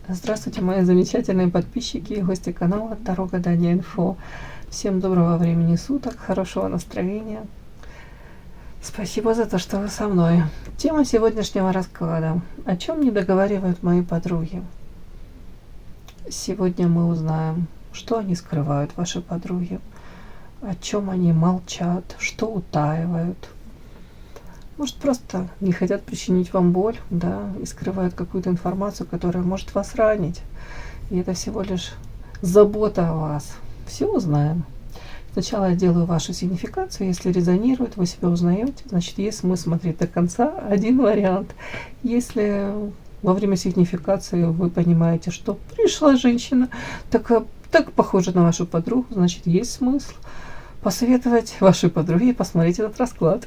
Здравствуйте, мои замечательные подписчики и гости канала Таро Гадание Инфо. Всем доброго времени суток, хорошего настроения. Спасибо за то, что вы со мной. Тема сегодняшнего расклада. О чем не договаривают мои подруги? Сегодня мы узнаем, что они скрывают, ваши подруги, о чем они молчат, что утаивают. Может, просто не хотят причинить вам боль, да, и скрывают какую-то информацию, которая может вас ранить. И это всего лишь забота о вас. Все узнаем. Сначала я делаю вашу сигнификацию. Если резонирует, вы себя узнаете, значит, есть смысл смотреть до конца. Один вариант. Если во время сигнификации вы понимаете, что пришла женщина, так похожа на вашу подругу, значит, есть смысл посоветовать вашей подруге посмотреть этот расклад.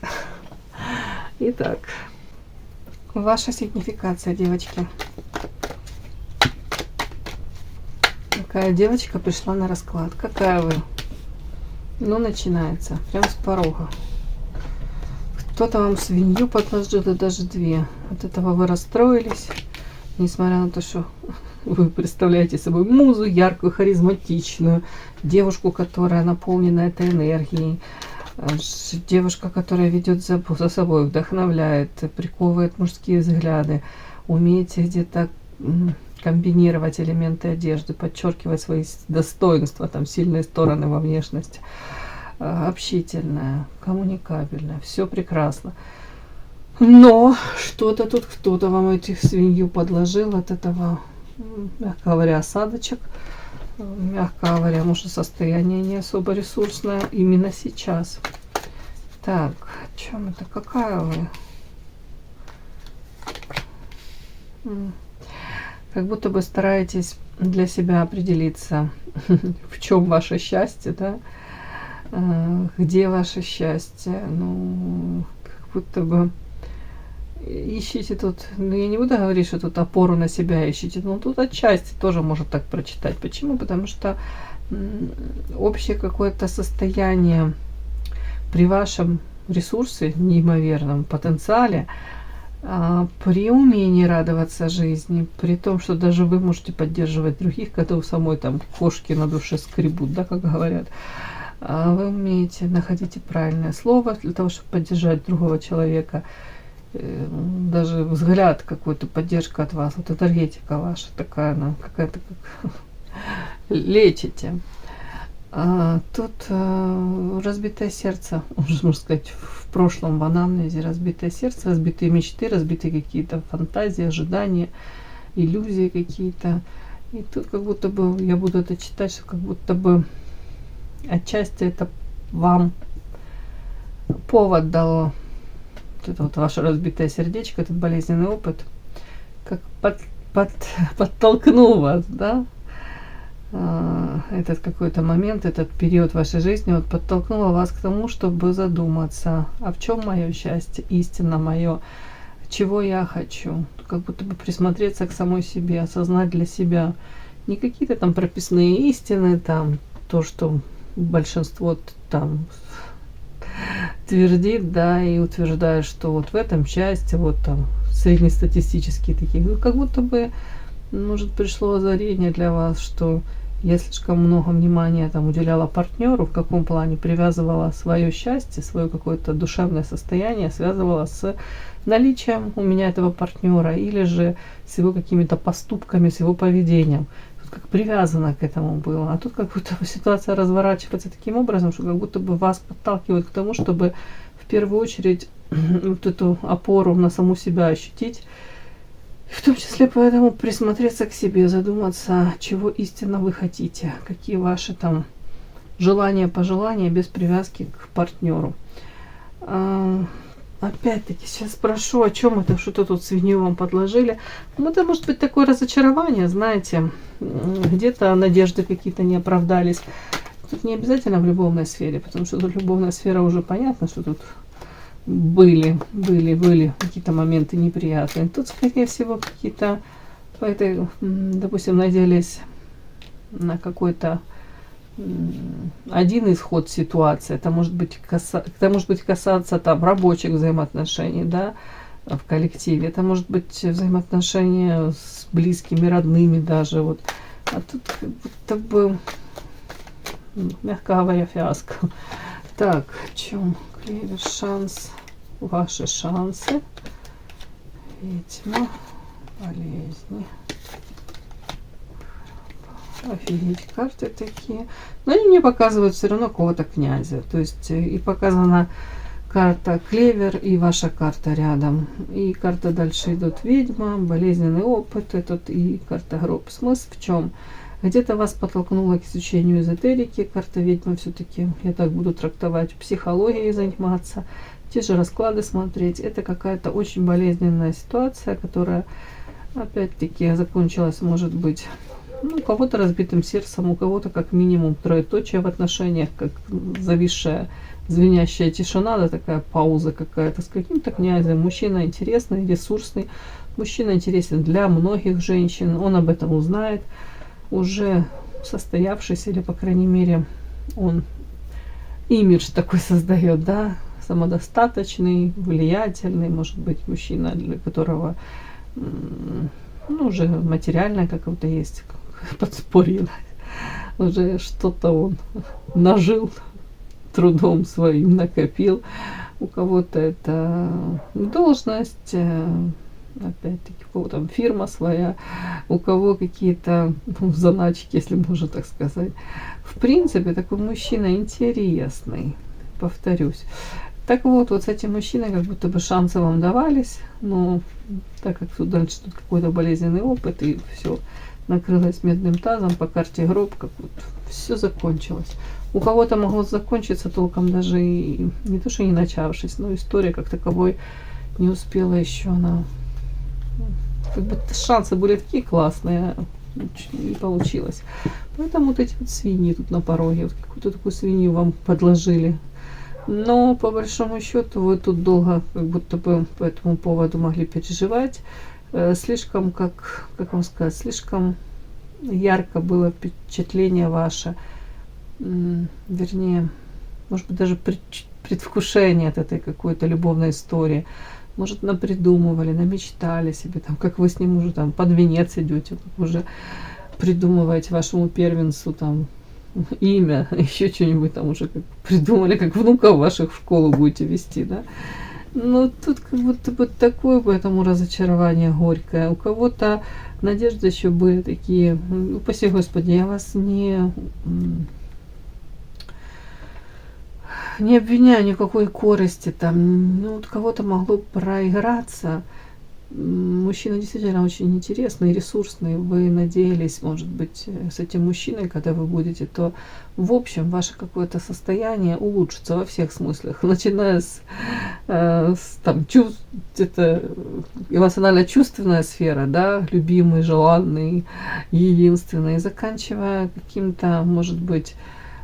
Итак, ваша сигнификация, девочки. Какая девочка пришла на расклад? Какая вы? Ну, начинается. Прям с порога. Кто-то вам свинью подложил, и даже две. От этого вы расстроились. Несмотря на то, что вы представляете собой музу, яркую, харизматичную. Девушку, которая наполнена этой энергией. Девушка, которая ведет за собой, вдохновляет, приковывает мужские взгляды, умеете где-то комбинировать элементы одежды, подчеркивать свои достоинства, там сильные стороны во внешности, общительная, коммуникабельная, все прекрасно. Но что-то тут кто-то вам этих свинью подложил, от этого, мягко говоря, осадочек. Мягко говоря, может, состояние не особо ресурсное именно сейчас. Так, о чем это? Какая вы? Как будто бы стараетесь для себя определиться, в чем ваше счастье, да? Где ваше счастье? Ну, как будто бы ищите тут, ну я не буду говорить, что тут опору на себя ищите, но тут отчасти тоже можно так прочитать. Почему? Потому что общее какое-то состояние при вашем ресурсе, неимоверном потенциале, при умении радоваться жизни, при том, что даже вы можете поддерживать других, когда у самой там кошки на душе скребут, да, как говорят, вы умеете, находите правильное слово для того, чтобы поддержать другого человека. Даже взгляд какой-то, поддержка от вас, вот энергетика ваша такая, она какая-то как лечите. Тут разбитое сердце, можно сказать, в прошлом в анамнезе разбитое сердце, разбитые мечты, разбитые какие-то фантазии, ожидания, иллюзии какие-то. И тут как будто бы, я буду это читать, что как будто бы отчасти это вам повод дало. Это вот ваше разбитое сердечко, этот болезненный опыт, как подтолкнул вас, да, этот какой-то момент, этот период вашей жизни, вот подтолкнуло вас к тому, чтобы задуматься, а в чем мое счастье, истинно мое, чего я хочу, как будто бы присмотреться к самой себе, осознать для себя не какие-то там прописные истины, там то, что большинство там твердит, да, и утверждает, что вот в этом счастье, вот там среднестатистические такие, ну, как будто бы, может, пришло озарение для вас, что я слишком много внимания там уделяла партнеру, в каком плане привязывала свое счастье, свое какое-то душевное состояние, связывала с наличием у меня этого партнера или же с его какими-то поступками, с его поведением. Как привязано к этому было. А тут как будто бы ситуация разворачивается таким образом, что как будто бы вас подталкивают к тому, чтобы в первую очередь вот эту опору на саму себя ощутить. В том числе поэтому присмотреться к себе, задуматься, чего истинно вы хотите, какие ваши там желания, пожелания без привязки к партнеру. Опять-таки, сейчас спрошу, о чем это, что-то тут свинью вам подложили. Ну, это может быть такое разочарование, знаете, где-то надежды какие-то не оправдались. Тут не обязательно в любовной сфере, потому что тут любовная сфера уже понятно, что тут были какие-то моменты неприятные. Тут, скорее всего, какие-то, по этой, допустим, надеялись на какой-то один исход ситуации. Это может быть касаться там рабочих взаимоотношений, да, в коллективе. Это может быть взаимоотношения с близкими, родными даже. Вот. А тут как будто бы, мягко говоря, фиаско. Так, в чем клевер? Шанс, ваши шансы. Ведьма, болезни. Офигеть, карты такие. Но они мне показывают все равно какого-то князя. То есть и показана карта клевер и ваша карта рядом. И карта дальше идут ведьма, болезненный опыт этот и карта гроб. Смысл в чем? Где-то вас подтолкнуло к изучению эзотерики. Карта ведьмы все-таки, я так буду трактовать, психологией заниматься, те же расклады смотреть. Это какая-то очень болезненная ситуация, которая опять-таки закончилась, может быть, у кого-то разбитым сердцем, у кого-то как минимум троеточие в отношениях, как зависшая звенящая тишина, да, такая пауза какая-то с каким-то князем. Мужчина интересный, ресурсный, мужчина интересен для многих женщин, он об этом узнает, уже состоявшийся, или, по крайней мере, он имидж такой создает, да, самодостаточный, влиятельный, может быть, мужчина, для которого уже материальное какое-то есть подспорье, уже что-то он нажил, трудом своим накопил. У кого-то это должность, опять-таки, у кого там фирма своя, у кого какие-то заначки, если можно так сказать. В принципе, такой мужчина интересный, повторюсь. Так вот, вот с этим мужчиной как будто бы шансы вам давались, но так как тут дальше тут какой-то болезненный опыт, и все накрылось медным тазом по карте гроб, как вот все закончилось. У кого-то могло закончиться толком даже и не то, что не начавшись, но история как таковой не успела еще она. Как будто шансы были такие классные, не получилось. Поэтому вот эти вот свиньи тут на пороге, вот какую-то такую свинью вам подложили. Но по большому счету вы тут долго как будто бы по этому поводу могли переживать. Слишком, как вам сказать, слишком ярко было впечатление ваше. Вернее, может быть, даже предвкушение от этой какой-то любовной истории. Может, напридумывали, намечтали себе, там, как вы с ним уже там под венец идете, как уже придумываете вашему первенцу там имя, еще что-нибудь там уже как придумали, как внуков ваших в школу будете вести, да. Но тут как будто бы такое, поэтому разочарование горькое. У кого-то надежды еще были такие, упаси Господи, я вас не обвиняю никакой корысти там, у кого-то могло проиграться. Мужчина действительно очень интересный, ресурсный. Вы надеялись, может быть, с этим мужчиной, когда вы будете, то в общем ваше какое-то состояние улучшится во всех смыслах, начиная с там это эмоционально-чувственная сфера, да, любимый, желанный, единственный, заканчивая каким-то, может быть,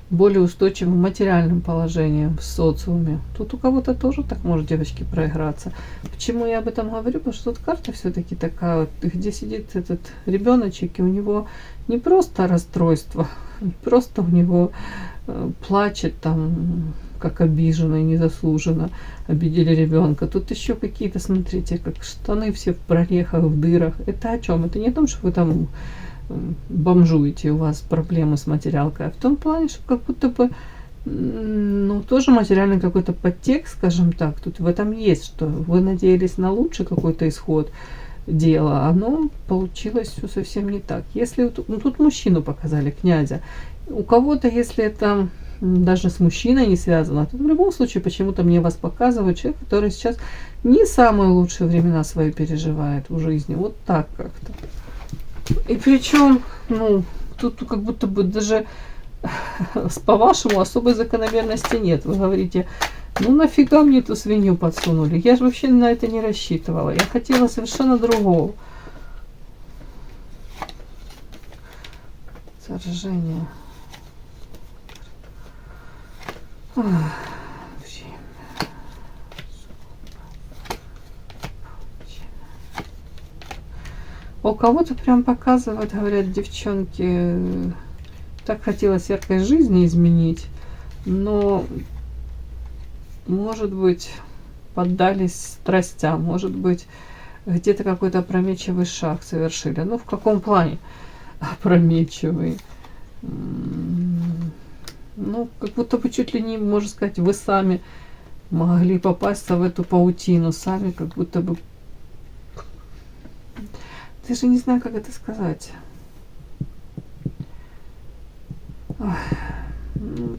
более устойчивым материальным положением в социуме. Тут у кого-то тоже так может, девочки, проиграться. Почему я об этом говорю? Потому что тут карта все-таки такая, вот, где сидит этот ребеночек, и у него не просто расстройство, не просто у него плачет там, как обиженный, незаслуженно обидели ребенка. Тут еще какие-то, смотрите, как штаны все в прорехах, в дырах. Это о чем? Это не о том, что вы там бомжуете, у вас проблемы с материалкой, а в том плане, что как будто бы, тоже материальный какой-то подтекст, скажем так, тут в этом есть, что вы надеялись на лучший какой-то исход дела, оно получилось все совсем не так. Если тут мужчину показали, князя, у кого-то, если это даже с мужчиной не связано, то в любом случае почему-то мне вас показывают человек, который сейчас не самые лучшие времена свои переживает в жизни, вот так как-то. И причем, тут как будто бы даже по-вашему особой закономерности нет. Вы говорите, нафига мне эту свинью подсунули? Я же вообще на это не рассчитывала. Я хотела совершенно другого. Сожжение. У кого-то прям показывают, говорят, девчонки, так хотелось яркой жизни изменить, но, может быть, поддались страстям, может быть, где-то какой-то опрометчивый шаг совершили. Ну, в каком плане опрометчивый? Ну, как будто бы чуть ли не, можно сказать, вы сами могли попасться в эту паутину, сами как будто бы... Даже не знаю, как это сказать. Ой.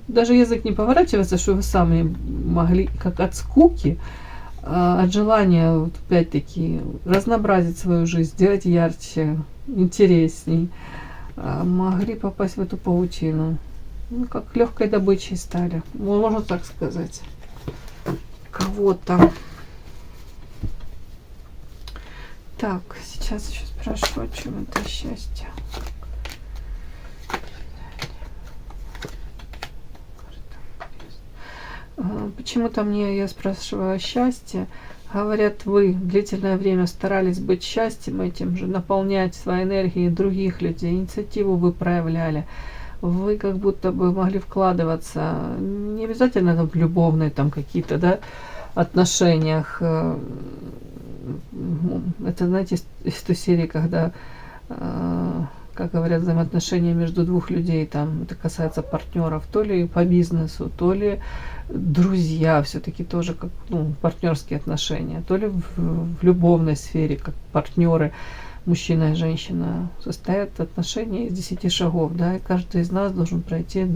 Даже язык не поворачивается, что вы сами могли, как от скуки, от желания, вот, опять-таки, разнообразить свою жизнь, сделать ярче, интересней, могли попасть в эту паутину. Ну, как легкой добычей стали, можно так сказать. Кого-то. Так, сейчас еще спрошу, о чем это счастье. Почему-то я спрашиваю о счастье. Говорят, вы длительное время старались быть счастьем этим же, наполнять своей энергией других людей, инициативу вы проявляли. Вы как будто бы могли вкладываться, не обязательно там, в любовные там какие-то, да, отношениях. Это, знаете, из той серии, когда, как говорят, взаимоотношения между двух людей, там это касается партнеров, то ли по бизнесу, то ли друзья, все-таки тоже как, ну, партнерские отношения, то ли в любовной сфере, как партнеры, мужчина и женщина, состоят отношения из 10 шагов, да, и каждый из нас должен пройти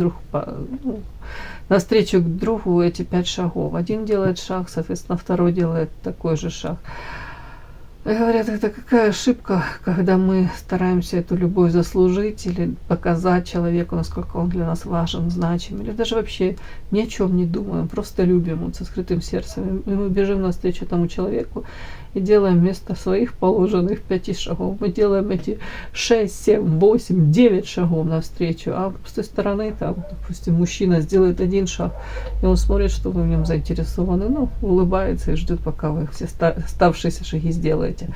навстречу к другу эти 5 шагов. Один делает шаг, соответственно, второй делает такой же шаг. И говорят, это какая ошибка, когда мы стараемся эту любовь заслужить или показать человеку, насколько он для нас важен, значим, или даже вообще ни о чем не думаем, просто любим вот, со скрытым сердцем. И мы бежим навстречу этому человеку и делаем вместо своих положенных 5 шагов, мы делаем эти 6, 7, 8, 9 шагов навстречу, а с той стороны, там, допустим, мужчина сделает 1 шаг, и он смотрит, что вы в нем заинтересованы, ну, улыбается и ждет, пока вы все оставшиеся шаги сделаете.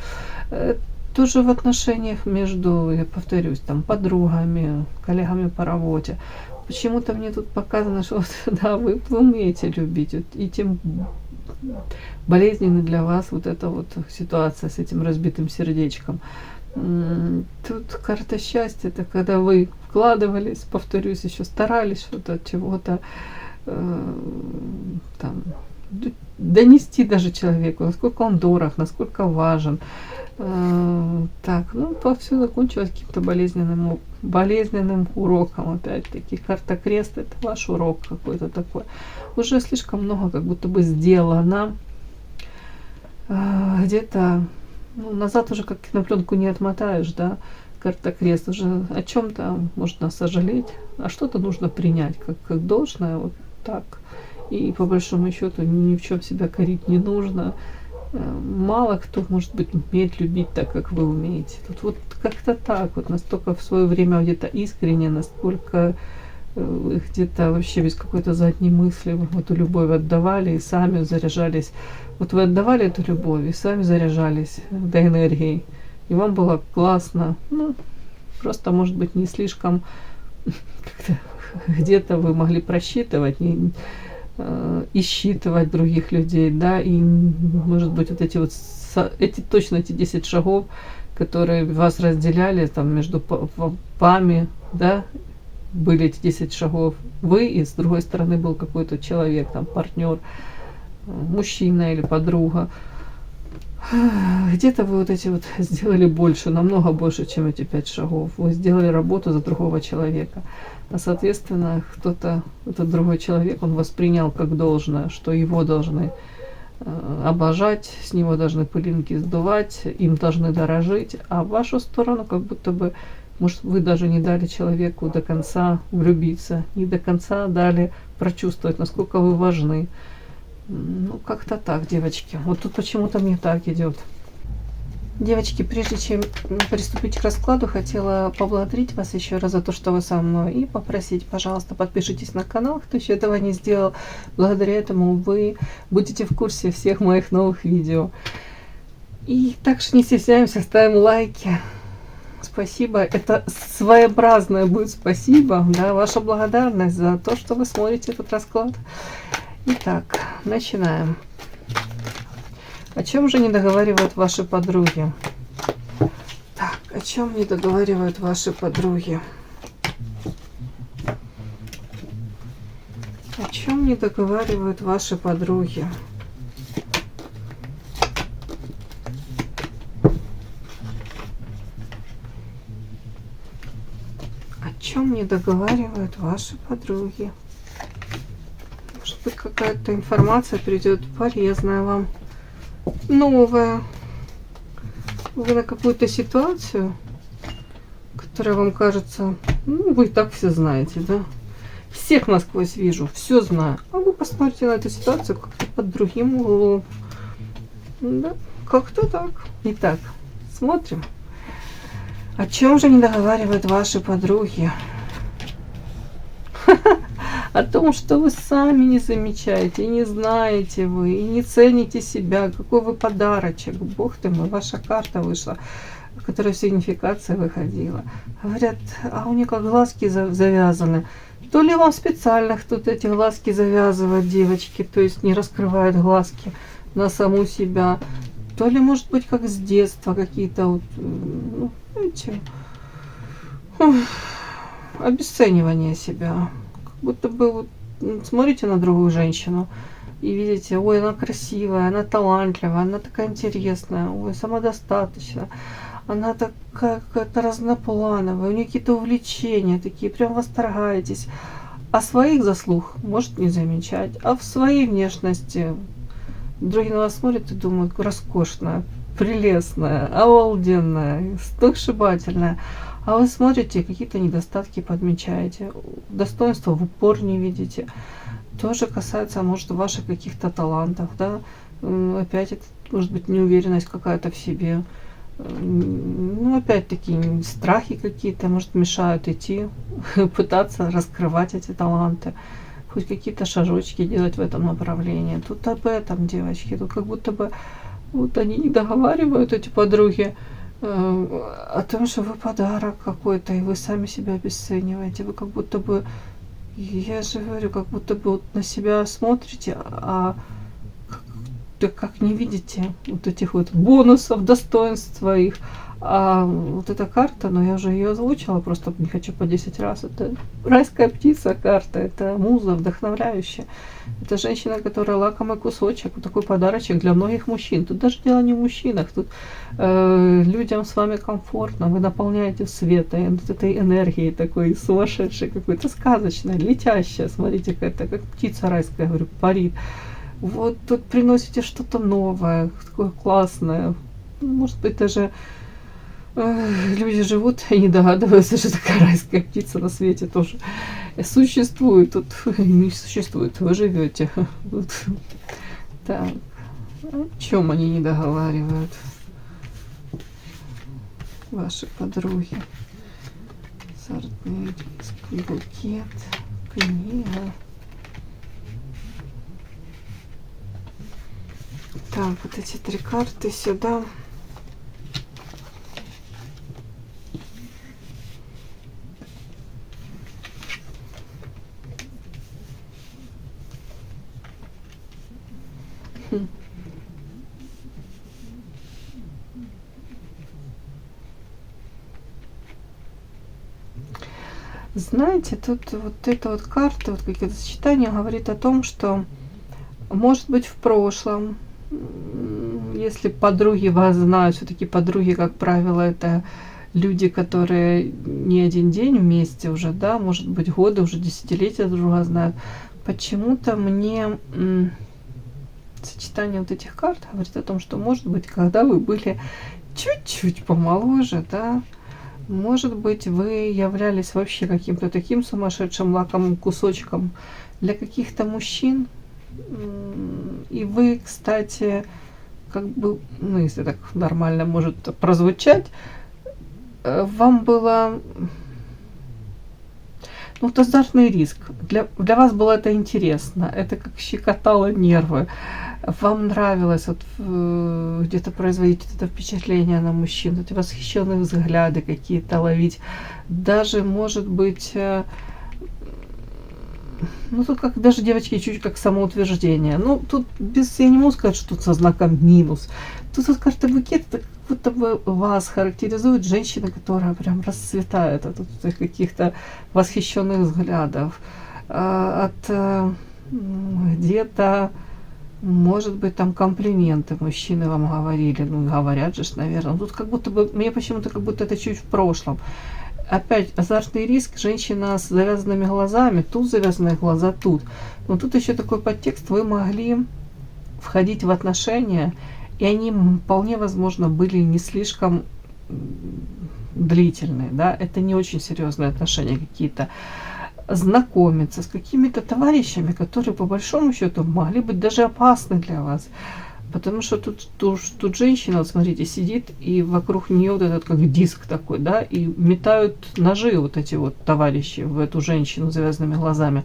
Тоже в отношениях между, я повторюсь, там, подругами, коллегами по работе. Почему-то мне тут показано, что да, вы умеете любить, и тем болезненна для вас вот эта вот ситуация с этим разбитым сердечком. Тут карта счастья, это когда вы вкладывались, повторюсь, еще старались что-то, чего-то там донести даже человеку, насколько он дорог, насколько важен. Так, ну, все закончилось каким-то болезненным уроком, опять-таки. Карта крест — это ваш урок какой-то такой. Уже слишком много как будто бы сделано. Где-то, ну, назад уже как на пленку не отмотаешь, да. Карта крест, уже о чем-то можно сожалеть, а что-то нужно принять как должное, вот так. И по большому счету ни в чем себя корить не нужно. Мало кто, может быть, умеет любить так, как вы умеете. Тут вот как-то так, вот настолько в свое время где-то искренне, насколько где-то вообще без какой-то задней мысли вы эту любовь отдавали и сами заряжались. Вот вы отдавали эту любовь и сами заряжались до энергии. И вам было классно. Ну, просто, может быть, не слишком где-то вы могли просчитывать и считывать других людей, да, и, может быть, вот эти 10 шагов, которые вас разделяли, там, между вами, да, были эти 10 шагов вы, и с другой стороны был какой-то человек, там, партнер, мужчина или подруга. Где-то вы вот эти вот сделали больше, намного больше, чем эти 5 шагов. Вы сделали работу за другого человека. А соответственно, этот другой человек, он воспринял как должное, что его должны обожать, с него должны пылинки сдувать, им должны дорожить, а в вашу сторону как будто бы, может, вы даже не дали человеку до конца влюбиться, не до конца дали прочувствовать, насколько вы важны. Ну, как-то так, девочки. Вот тут почему-то мне так идет. Девочки, прежде чем приступить к раскладу, хотела поблагодарить вас еще раз за то, что вы со мной, и попросить, пожалуйста, подпишитесь на канал, кто еще этого не сделал. Благодаря этому вы будете в курсе всех моих новых видео. И также не стесняемся, ставим лайки. Спасибо. Это своеобразное будет спасибо, да, ваша благодарность за то, что вы смотрите этот расклад. Итак, начинаем. О чем же не договаривают ваши подруги? Так, о чем не договаривают ваши подруги? О чем не договаривают ваши подруги? О чем не договаривают ваши подруги? Может быть, какая-то информация придет полезная вам, новая. Вы на какую-то ситуацию, которая вам кажется, ну, вы и так все знаете, да? Всех насквозь вижу, все знаю. А вы посмотрите на эту ситуацию как-то под другим углом. Да, как-то так. Итак, смотрим. О чем же не договаривают ваши подруги? О том, что вы сами не замечаете, и не знаете вы, и не цените себя, какой вы подарочек. Бог ты мой, ваша карта вышла, которая в сигнификации выходила. Говорят, а у нее как глазки завязаны. То ли вам специально тут эти глазки завязывают, девочки, то есть не раскрывают глазки на саму себя. То ли, может быть, как с детства какие-то вот, ну, знаете, обесценивание себя. Как будто бы вот, смотрите на другую женщину и видите, ой, она красивая, она талантливая, она такая интересная, ой, самодостаточная. Она такая какая-то разноплановая, у нее какие-то увлечения такие, прям восторгаетесь. А своих заслуг может не замечать, а в своей внешности другие на вас смотрят и думают, роскошная, прелестная, обалденная, сногсшибательная. А вы смотрите, какие-то недостатки подмечаете, достоинства в упор не видите. Тоже касается, может, ваших каких-то талантов, да. Опять это может быть неуверенность какая-то в себе. Ну, опять-таки, страхи какие-то, может, мешают идти, пытаться раскрывать эти таланты, хоть какие-то шажочки делать в этом направлении. Тут об этом, девочки, тут как будто бы вот они не договаривают, эти подруги, о том, что вы подарок какой-то, и вы сами себя обесцениваете. Вы как будто бы, я же говорю, как будто бы вот на себя смотрите, а как не видите вот этих вот бонусов, достоинств своих. А вот эта карта, но я уже ее озвучила, просто не хочу по 10 раз. Это райская птица карта, это муза вдохновляющая. Это женщина, которая лакомый кусочек, вот такой подарочек для многих мужчин. Тут даже дело не в мужчинах, тут людям с вами комфортно, вы наполняете светом, вот этой энергией такой сумасшедшей, какой-то сказочной, летящей. Смотрите, какая-то как птица райская, говорю, парит. Вот тут приносите что-то новое, такое классное. Может быть, даже люди живут и не догадываются, что такая райская птица на свете тоже существует. Тут не существует, вы живете. Вот. Так, о чем они не договаривают? Ваши подруги. Сардинский букет, книга. Так, вот эти 3 карты сюда. Знаете, тут вот эта вот карта, вот какие-то сочетания говорит о том, что может быть в прошлом, если подруги вас знают, все-таки подруги, как правило, это люди, которые не один день вместе уже, да, может быть годы, уже десятилетия друг друга знают. Почему-то мне сочетание вот этих карт говорит о том, что, может быть, когда вы были чуть-чуть помоложе, да, может быть, вы являлись вообще каким-то таким сумасшедшим лакомым кусочком для каких-то мужчин. И вы, кстати, как бы, ну, если так нормально может прозвучать, вам было, ну, вот азартный риск. Для вас было это интересно, это как щекотало нервы. Вам нравилось вот, где-то производить это впечатление на мужчин, эти восхищенные взгляды какие-то ловить. Даже, может быть, ну, тут как даже, девочки, чуть как самоутверждение. Ну, тут без, я не могу сказать, что тут со знаком минус. Тут вот карта букет, это как будто бы вас характеризует женщина, которая прям расцветает от этих каких-то восхищенных взглядов. Где-то, может быть, там комплименты мужчины вам говорили, ну, говорят же, наверное. Тут как будто бы, мне почему-то как будто это чуть в прошлом. Опять азартный риск, женщина с завязанными глазами, тут завязанные глаза, тут. Но тут еще такой подтекст, вы могли входить в отношения, и они вполне возможно были не слишком длительные, да, это не очень серьезные отношения какие-то. Знакомиться с какими-то товарищами, которые по большому счету могли быть даже опасны для вас. Потому что тут женщина, вот смотрите, сидит, и вокруг нее вот этот как диск такой, да, и метают ножи вот эти вот товарищи в эту женщину с завязанными глазами.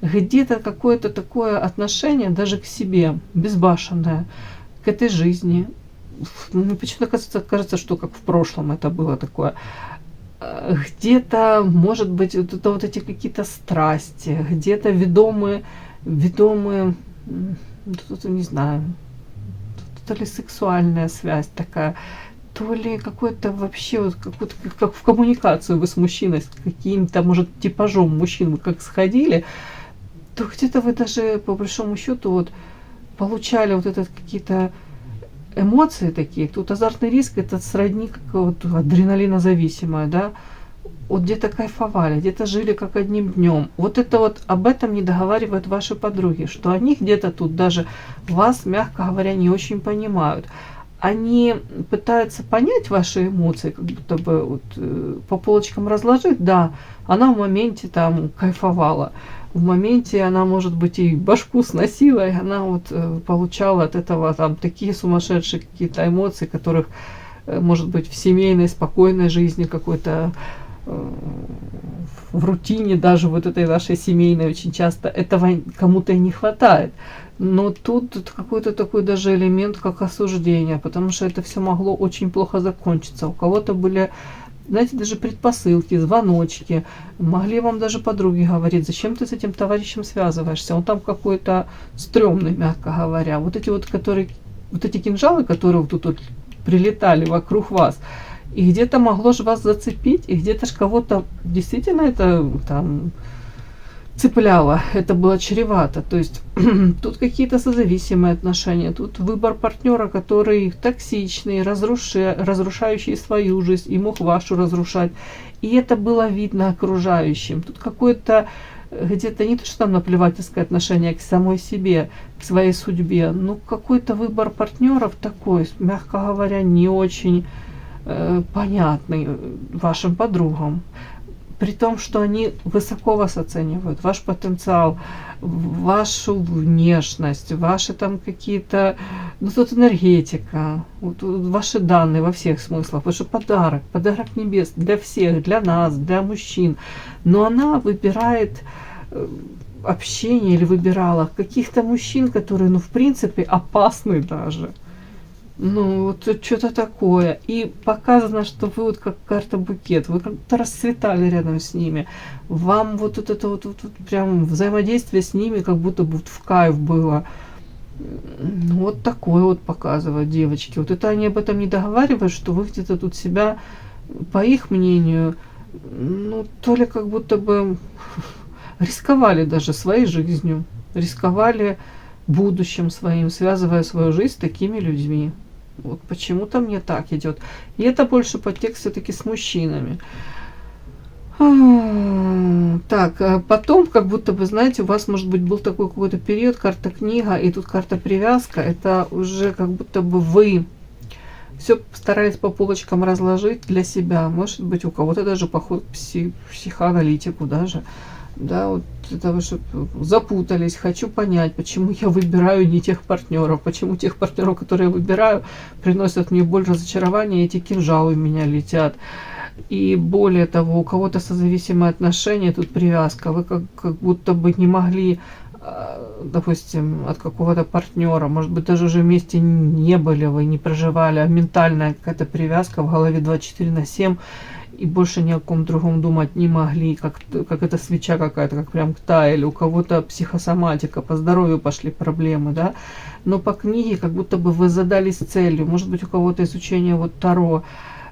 Где-то какое-то такое отношение даже к себе, безбашенное, к этой жизни. Мне почему-то кажется, что как в прошлом это было такое. Где-то, может быть, вот эти какие-то страсти, где-то ведомые, тут не знаю, то ли сексуальная связь такая, то ли какой-то вообще, вот как в коммуникацию вы с мужчиной, с каким-то, может, типажом мужчин вы как сходили, то где-то вы даже, по большому счету, вот получали вот этот какие-то эмоции такие. Тут азартный риск, это сродни как вот адреналинозависимое, да. Вот где-то кайфовали, где-то жили как одним днем. Вот это вот об этом не договаривают ваши подруги, что они где-то тут даже вас, мягко говоря, не очень понимают. Они пытаются понять ваши эмоции, как будто бы вот, по полочкам разложить. Да, она в моменте там кайфовала. В моменте она, может быть, и башку сносила, и она вот получала от этого там такие сумасшедшие какие-то эмоции, которых, может быть, в семейной, спокойной жизни какой-то, в рутине даже вот этой нашей семейной очень часто этого кому-то и не хватает. Но тут какой-то такой даже элемент как осуждения, потому что это все могло очень плохо закончиться. У кого-то были, знаете, даже предпосылки, звоночки. Могли вам даже подруги говорить, зачем ты с этим товарищем связываешься, он там какой-то стрёмный, мягко говоря. Вот эти вот, вот эти кинжалы, которые тут вот прилетали вокруг вас, и где-то могло же вас зацепить, и где-то ж кого-то действительно это там цепляло, это было чревато. То есть тут какие-то созависимые отношения, тут выбор партнера, который токсичный, разрушающий свою жизнь и мог вашу разрушать. И это было видно окружающим. Тут какое-то где-то не то, что там наплевательское отношение к самой себе, к своей судьбе, но какой-то выбор партнеров такой, мягко говоря, не очень понятный вашим подругам. При том, что они высоко вас оценивают, ваш потенциал, вашу внешность, ваши там какие-то, ну тут энергетика, вот, ваши данные во всех смыслах, потому что подарок небес для всех, для нас, для мужчин. Но она выбирает общение или выбирала каких-то мужчин, которые, ну, в принципе, опасны даже. Ну, вот что-то такое. И показано, что вы вот как карта букет, вы как-то расцветали рядом с ними. Вам вот это вот прям взаимодействие с ними как будто бы в кайф было. Ну, вот такое вот показывают девочки. Вот это они об этом не договаривают, что вы где-то тут себя, по их мнению, ну, то ли как будто бы рисковали даже своей жизнью, рисковали будущим своим, связывая свою жизнь с такими людьми. Вот почему-то мне так идет. И это больше подтекст все-таки с мужчинами. Так, потом, как будто бы, знаете, у вас, может быть, был такой какой-то период, карта книга, и тут карта привязка. Это уже как будто бы вы все старались по полочкам разложить для себя. Может быть, у кого-то даже поход к психоаналитику даже. Да, вот это вы что запутались, хочу понять, почему я выбираю не тех партнеров, почему тех партнеров, которые я выбираю, приносят мне боль, разочарования, эти кинжалы в меня летят. И более того, у кого-то созависимые отношения, тут привязка, вы как будто бы не могли, допустим, от какого-то партнера, может быть, даже уже вместе не были, вы не проживали, а ментальная какая-то привязка в голове 24/7. и больше ни о ком другом думать не могли, как эта свеча какая-то, как прям таяли, у кого-то психосоматика, по здоровью пошли проблемы, да, но по книге как будто бы вы задались целью, может быть, у кого-то изучение вот Таро,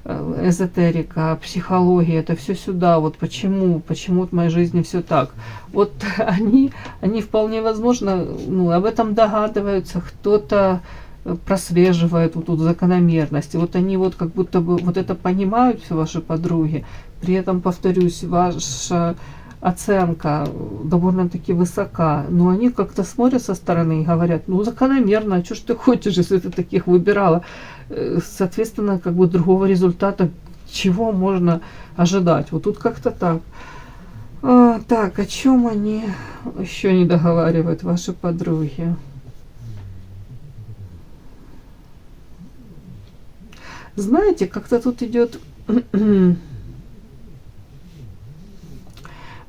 эзотерика, психология, это все сюда, вот почему в моей жизни все так. Вот они вполне возможно, ну, об этом догадываются, кто-то прослеживает вот тут закономерности. Вот они вот как будто бы вот это понимают, все ваши подруги. При этом, повторюсь, ваша оценка довольно-таки высока. Но они как-то смотрят со стороны и говорят, ну закономерно, а что ж ты хочешь, если ты таких выбирала? Соответственно, как бы другого результата, чего можно ожидать. Вот тут как-то так. Так, о чем они еще не договаривают, ваши подруги? Знаете, как-то тут идет,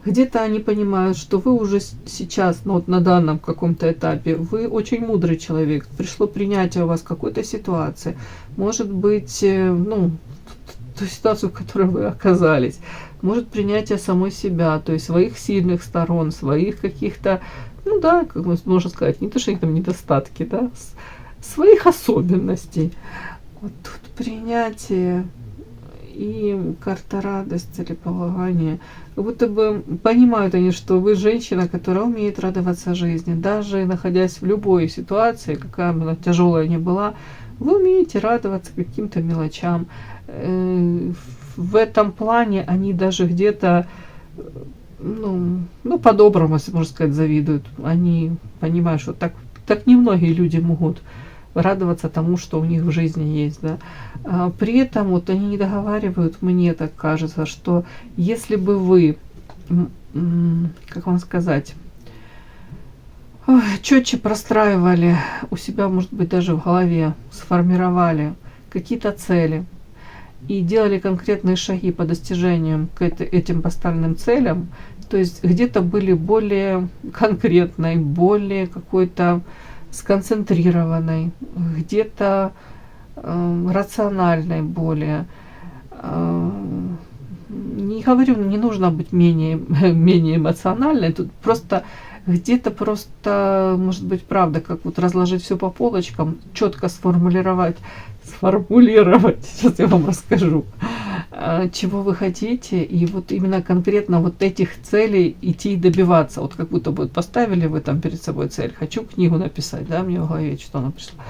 где-то они понимают, что вы уже сейчас, ну вот на данном каком-то этапе, вы очень мудрый человек, пришло принятие у вас какой-то ситуации, может быть, ну, ту ситуацию, в которой вы оказались, может принятие самой себя, то есть своих сильных сторон, своих каких-то, ну да, как можно сказать, не то, что их там недостатки, да, своих особенностей. Вот тут принятие и карта радости или полагания. Как будто бы понимают они, что вы женщина, которая умеет радоваться жизни. Даже находясь в любой ситуации, какая бы она тяжелая ни была, вы умеете радоваться каким-то мелочам. В этом плане они даже где-то, ну по-доброму, если можно сказать, завидуют. Они понимают, что так немногие люди могут радоваться тому, что у них в жизни есть, да. При этом вот они не договаривают, мне так кажется, что если бы вы, как вам сказать, четче простраивали у себя, может быть, даже в голове, сформировали какие-то цели и делали конкретные шаги по достижениям к этим поставленным целям, то есть где-то были более конкретной, более какой-то сконцентрированной, где-то рациональной более. Не говорю, не нужно быть менее эмоциональной, тут просто где-то просто, может быть, правда, как вот разложить все по полочкам, четко сформулировать, сейчас я вам расскажу, чего вы хотите, и вот именно конкретно вот этих целей идти и добиваться. Вот как будто бы поставили вы там перед собой цель, хочу книгу написать, да, мне в голове что-то пришла.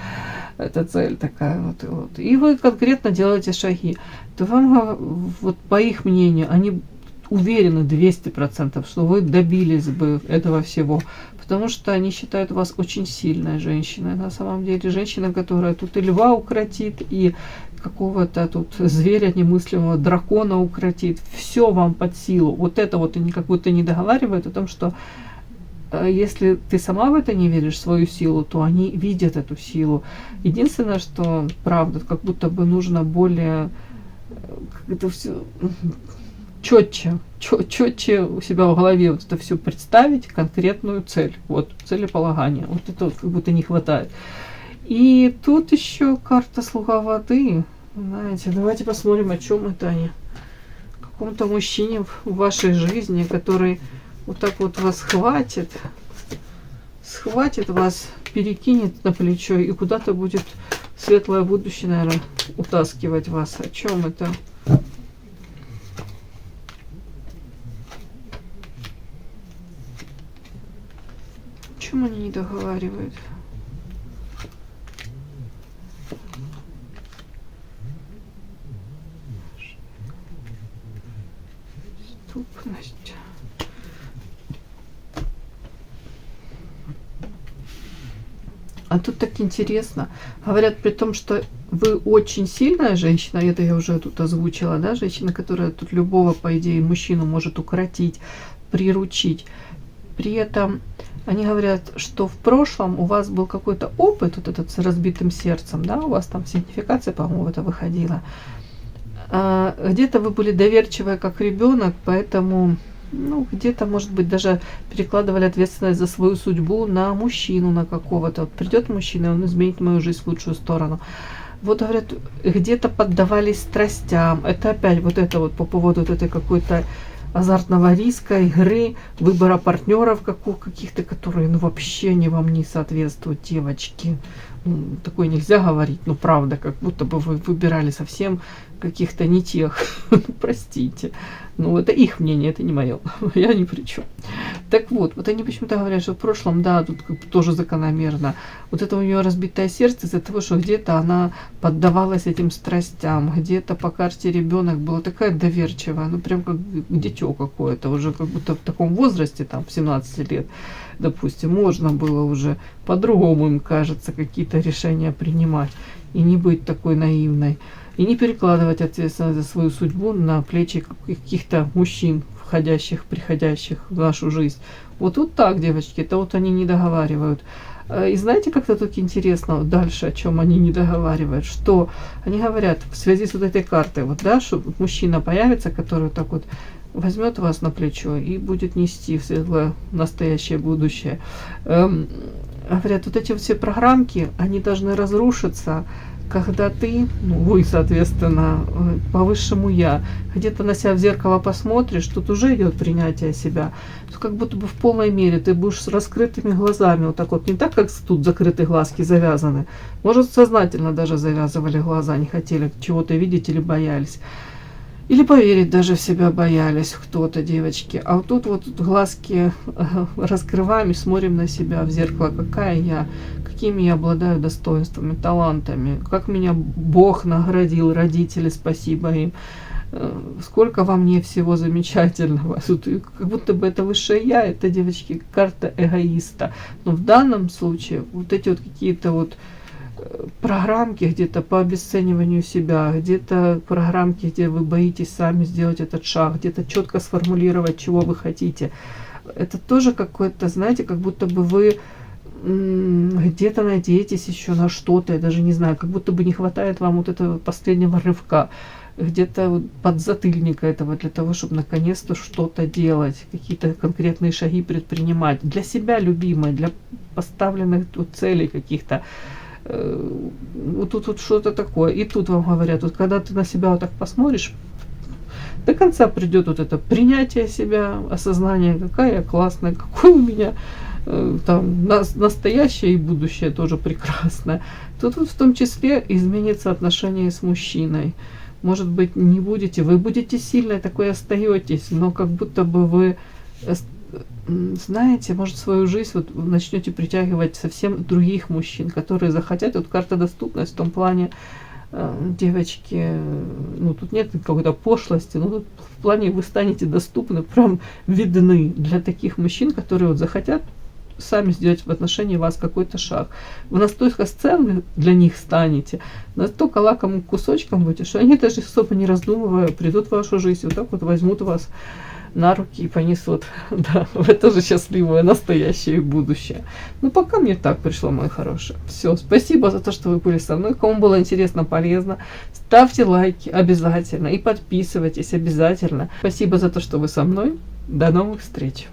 Это цель такая вот. И вы конкретно делаете шаги. То вам, вот по их мнению, они уверены 200%, что вы добились бы этого всего. Потому что они считают вас очень сильной женщиной. На самом деле женщина, которая тут и льва укротит, и какого-то тут зверя немыслимого, дракона укротит. Все вам под силу. Вот это вот они как будто не договаривают о том, что если ты сама в это не веришь, в свою силу, то они видят эту силу. Единственное, что правда, как будто бы нужно более это все четче у себя в голове вот это все представить, конкретную цель, вот целеполагание, вот это вот как будто не хватает. И тут еще карта слуга воды, знаете, давайте посмотрим, о чем это они. Каком-то мужчине в вашей жизни, который вот так вот вас схватит вас, перекинет на плечо и куда-то будет в светлое будущее, наверное, утаскивать вас. О чем это? О чем они не договаривают? Ступность. А тут так интересно. Говорят, при том, что вы очень сильная женщина, это я уже тут озвучила, да, женщина, которая тут любого, по идее, мужчину может укротить, приручить. При этом они говорят, что в прошлом у вас был какой-то опыт, вот этот с разбитым сердцем, да, у вас там сигнификация, по-моему, это выходила. Где-то вы были доверчивая как ребенок, поэтому, ну, где-то, может быть, даже перекладывали ответственность за свою судьбу на мужчину, на какого-то. Вот придет мужчина, он изменит мою жизнь в лучшую сторону. Вот говорят, где-то поддавались страстям. Это опять вот это вот по поводу вот этой какой-то азартного риска, игры, выбора партнеров каких-то, которые ну вообще не вам не соответствуют, девочки. Такое нельзя говорить, ну правда, как будто бы вы выбирали совсем каких-то не тех. Простите. Ну, это их мнение, это не мое. Я ни при чем. Так вот они почему-то говорят, что в прошлом, да, тут тоже закономерно. Вот это у нее разбитое сердце из-за того, что где-то она поддавалась этим страстям, где-то по карте ребенок была такая доверчивая, ну прям как дитё какое-то, уже как будто в таком возрасте, там, в 17 лет, допустим, можно было уже по-другому, им кажется, какие-то решения принимать и не быть такой наивной. И не перекладывать ответственность за свою судьбу на плечи каких-то мужчин, входящих, приходящих в нашу жизнь. Вот так, девочки, это вот они не договаривают. И знаете, как-то тут интересно вот дальше, о чем они не договаривают, что они говорят в связи с вот этой картой, вот, да, что мужчина появится, который вот так вот возьмет вас на плечо и будет нести в светлое настоящее будущее. Говорят, вот эти все программки, они должны разрушиться, когда ты, ну, вы, соответственно, по высшему я, где-то на себя в зеркало посмотришь, тут уже идет принятие себя, как будто бы в полной мере ты будешь с раскрытыми глазами, вот так вот, не так, как тут закрытые глазки завязаны, может, сознательно даже завязывали глаза, не хотели чего-то видеть или боялись. Или поверить даже в себя боялись кто-то, девочки. А вот тут вот глазки раскрываем и смотрим на себя в зеркало. Какая я, какими я обладаю достоинствами, талантами. Как меня Бог наградил, родители, спасибо им. Сколько во мне всего замечательного. Тут как будто бы это высшее я, это, девочки, карта эгоиста. Но в данном случае вот эти вот какие-то вот программки где-то по обесцениванию себя, где-то программки, где вы боитесь сами сделать этот шаг, где-то четко сформулировать, чего вы хотите. Это тоже какое-то, знаете, как будто бы вы где-то надеетесь еще на что-то, я даже не знаю, как будто бы не хватает вам вот этого последнего рывка, где-то вот подзатыльника этого для того, чтобы наконец-то что-то делать, какие-то конкретные шаги предпринимать для себя любимой, для поставленных тут целей каких-то. Вот тут вот что-то такое. И тут вам говорят, вот когда ты на себя вот так посмотришь, до конца придет вот это принятие себя, осознание, какая я классная, какой у меня там настоящее и будущее тоже прекрасное. Тут вот в том числе изменится отношение с мужчиной. Может быть, не будете, вы будете сильной, такой остаетесь, но как будто бы вы, знаете, может, в свою жизнь вот начнете притягивать совсем других мужчин, которые захотят. Вот карта доступность в том плане, девочки, ну тут нет какой-то пошлости, но тут в плане вы станете доступны, прям видны для таких мужчин, которые вот захотят сами сделать в отношении вас какой-то шаг. Вы настолько ценны для них станете, настолько лакомым кусочком будете, что они даже особо не раздумывая придут в вашу жизнь, вот так вот возьмут вас на руки и понесут, да, в это же счастливое настоящее и будущее. Ну, пока мне так пришло, мой хороший. Все, спасибо за то, что вы были со мной. Кому было интересно, полезно, ставьте лайки обязательно и подписывайтесь обязательно. Спасибо за то, что вы со мной. До новых встреч.